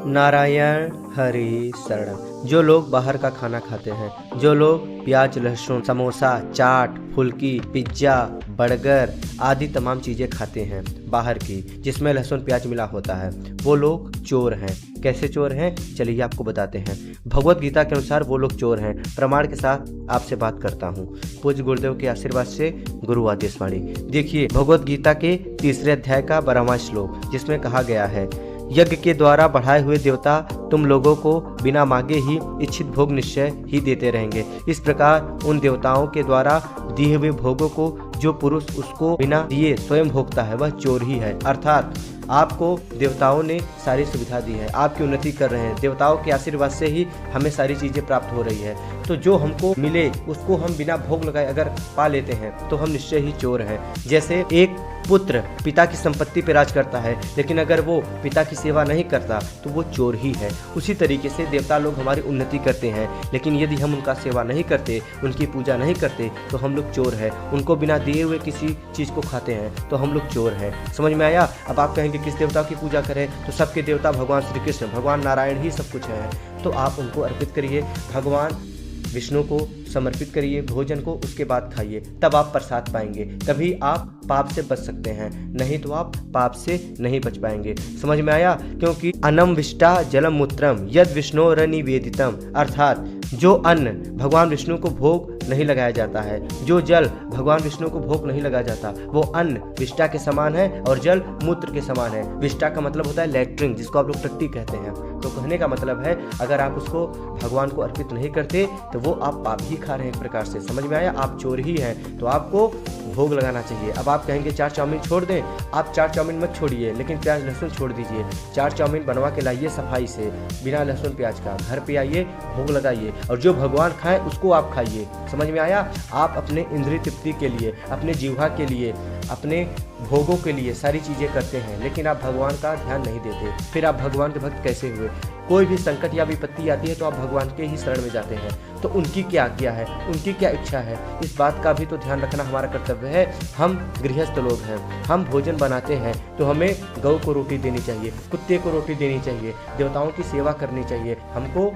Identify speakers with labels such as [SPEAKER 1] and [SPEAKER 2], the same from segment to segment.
[SPEAKER 1] नारायण हरि शरण। जो लोग बाहर का खाना खाते हैं, जो लोग प्याज लहसुन समोसा चाट फुल्की पिज्जा बर्गर आदि तमाम चीज़ें खाते हैं बाहर की, जिसमें लहसुन प्याज मिला होता है, वो लोग चोर हैं। कैसे चोर हैं, चलिए आपको बताते हैं। भगवत गीता के अनुसार वो लोग चोर हैं। प्रमाण के साथ आपसे बात करता हूँ, पूज्य गुरुदेव के आशीर्वाद से। गुरु आदेशवाणी देखिए, भगवत गीता के 3 अध्याय का 12वां श्लोक, जिसमें कहा गया है, यज्ञ के द्वारा बढ़ाए हुए देवता तुम लोगों को बिना मांगे ही इच्छित भोग निश्चय ही देते रहेंगे। इस प्रकार उन देवताओं के द्वारा दिए हुए भोगों को जो पुरुष उसको बिना दिए स्वयं भोगता है, वह चोर ही है। अर्थात आपको देवताओं ने सारी सुविधा दी है, आपकी उन्नति कर रहे हैं, देवताओं के आशीर्वाद से ही हमें सारी चीज़ें प्राप्त हो रही है। तो जो हमको मिले उसको हम बिना भोग लगाए अगर पा लेते हैं तो हम निश्चय ही चोर हैं। जैसे एक पुत्र पिता की संपत्ति पर राज करता है, लेकिन अगर वो पिता की सेवा नहीं करता तो वो चोर ही है। उसी तरीके से देवता लोग हमारी उन्नति करते हैं, लेकिन यदि हम उनका सेवा नहीं करते, उनकी पूजा नहीं करते, तो हम लोग चोर हैं। उनको बिना दिए हुए किसी चीज़ को खाते हैं तो हम लोग चोर हैं। समझ में आया? अब आप कहेंगे किस देवता की पूजा करें, तो सबके देवता भगवान श्री कृष्ण भगवान नारायण ही सब कुछ है, तो आप उनको अर्पित करिए। भगवान विष्णु को समर्पित करिए भोजन को, उसके बाद खाइए, तब आप प्रसाद पाएंगे। तभी आप पाप से बच सकते हैं, नहीं तो आप पाप से नहीं बच पाएंगे। समझ में आया? क्योंकि अन्नम विष्टा जलम मूत्रम यद विष्णोर निवेदितम, अर्थात जो अन्न भगवान विष्णु को भोग नहीं लगाया जाता है, जो जल भगवान विष्णु को भोग नहीं लगाया जाता, वो अन्न विष्टा के समान है और जल मूत्र के समान है। विष्टा का मतलब होता है लैट्रिन, जिसको आप लोग टट्टी कहते हैं। तो कहने का मतलब है, अगर आप उसको भगवान को अर्पित नहीं करते तो वो आप पाप ही खा रहे हैं। एक प्रकार से समझ में आया? आप चोर ही हैं, तो आपको भोग लगाना चाहिए। अब आप कहेंगे चाट चाउमीन छोड़ दें, आप चाट चाउमीन मत छोड़िए, लेकिन प्याज लहसुन छोड़ दीजिए। चाट चाउमीन बनवा के लाइए सफाई से, बिना लहसुन प्याज का, घर पे आइए, भोग लगाइए, और जो भगवान खाएं उसको आप खाइए। समझ में आया? आप अपने इंद्रिय तृप्ति के लिए, अपने जीवा के लिए, अपने भोगों के लिए सारी चीज़ें करते हैं, लेकिन आप भगवान का ध्यान नहीं देते। फिर आप भगवान के भक्त कैसे हुए? कोई भी संकट या विपत्ति आती है तो आप भगवान के ही शरण में जाते हैं। तो उनकी क्या आज्ञा है, उनकी क्या इच्छा है, इस बात का भी तो ध्यान रखना हमारा कर्तव्य है। हम गृहस्थ लोग हैं, हम भोजन बनाते हैं तो हमें गौ को रोटी देनी चाहिए, कुत्ते को रोटी देनी चाहिए, देवताओं की सेवा करनी चाहिए, हमको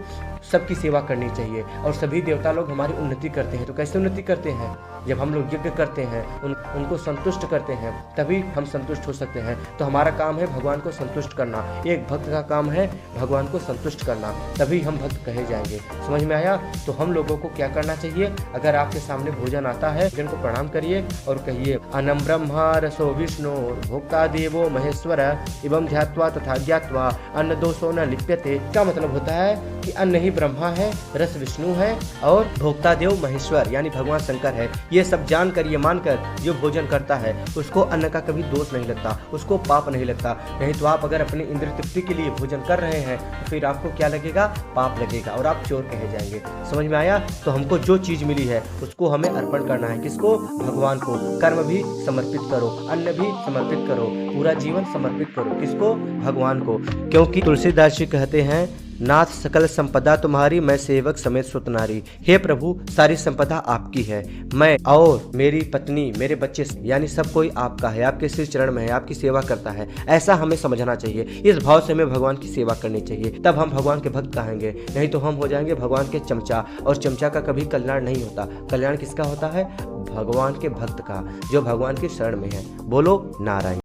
[SPEAKER 1] सबकी सेवा करनी चाहिए। और सभी देवता लोग हमारी उन्नति करते हैं। तो कैसे उन्नति करते हैं? जब हम लोग यज्ञ करते हैं, उनको संतुष्ट करते हैं, तभी हम संतुष्ट हो सकते हैं। तो हमारा काम है भगवान को संतुष्ट करना, एक भक्त का काम है भगवान को संतुष्ट करना, तभी हम भक्त कहे जाएंगे। समझ में आया? तो हम लोगों को क्या करना चाहिए? अगर आपके सामने भोजन आता है, भोजन को प्रणाम करिए और कहिए, अन्नम ब्रह्मा रसो विष्णु भोक्ता देवो महेश्वर एवं ध्यात्वा तथा ज्ञात्वा अन्न दोषो न लिप्यते। क्या मतलब होता है कि अन्न ही ब्रह्मा है, रस विष्णु है और भोक्ता देव महेश्वर यानी भगवान शंकर है। ये सब जानकर, ये मानकर जो भोजन करता है उसको अन्न का कभी दोष नहीं लगता, उसको पाप नहीं लगता। नहीं तो आप अगर अपने इंद्रिय तृप्ति के लिए भोजन कर रहे हैं तो फिर आपको क्या लगेगा? पाप लगेगा और आप चोर कहे जाएंगे। समझ में आया? तो हमको जो चीज मिली है उसको हमें अर्पण करना है। किसको? भगवान को। कर्म भी समर्पित करो, अन्न भी समर्पित करो, पूरा जीवन समर्पित करो। किसको? भगवान को। क्योंकि तुलसीदास जी कहते हैं, नाथ सकल संपदा तुम्हारी, मैं सेवक समेत सुत नारी। हे प्रभु, सारी संपदा आपकी है, मैं और मेरी पत्नी, मेरे बच्चे, यानी सब कोई आपका है, आपके श्री चरण में है, आपकी सेवा करता है। ऐसा हमें समझना चाहिए। इस भाव से हमें भगवान की सेवा करनी चाहिए, तब हम भगवान के भक्त कहेंगे। नहीं तो हम हो जाएंगे भगवान के चमचा, और चमचा का कभी कल्याण नहीं होता। कल्याण किसका होता है? भगवान के भक्त का, जो भगवान के शरण में है। बोलो नारायण।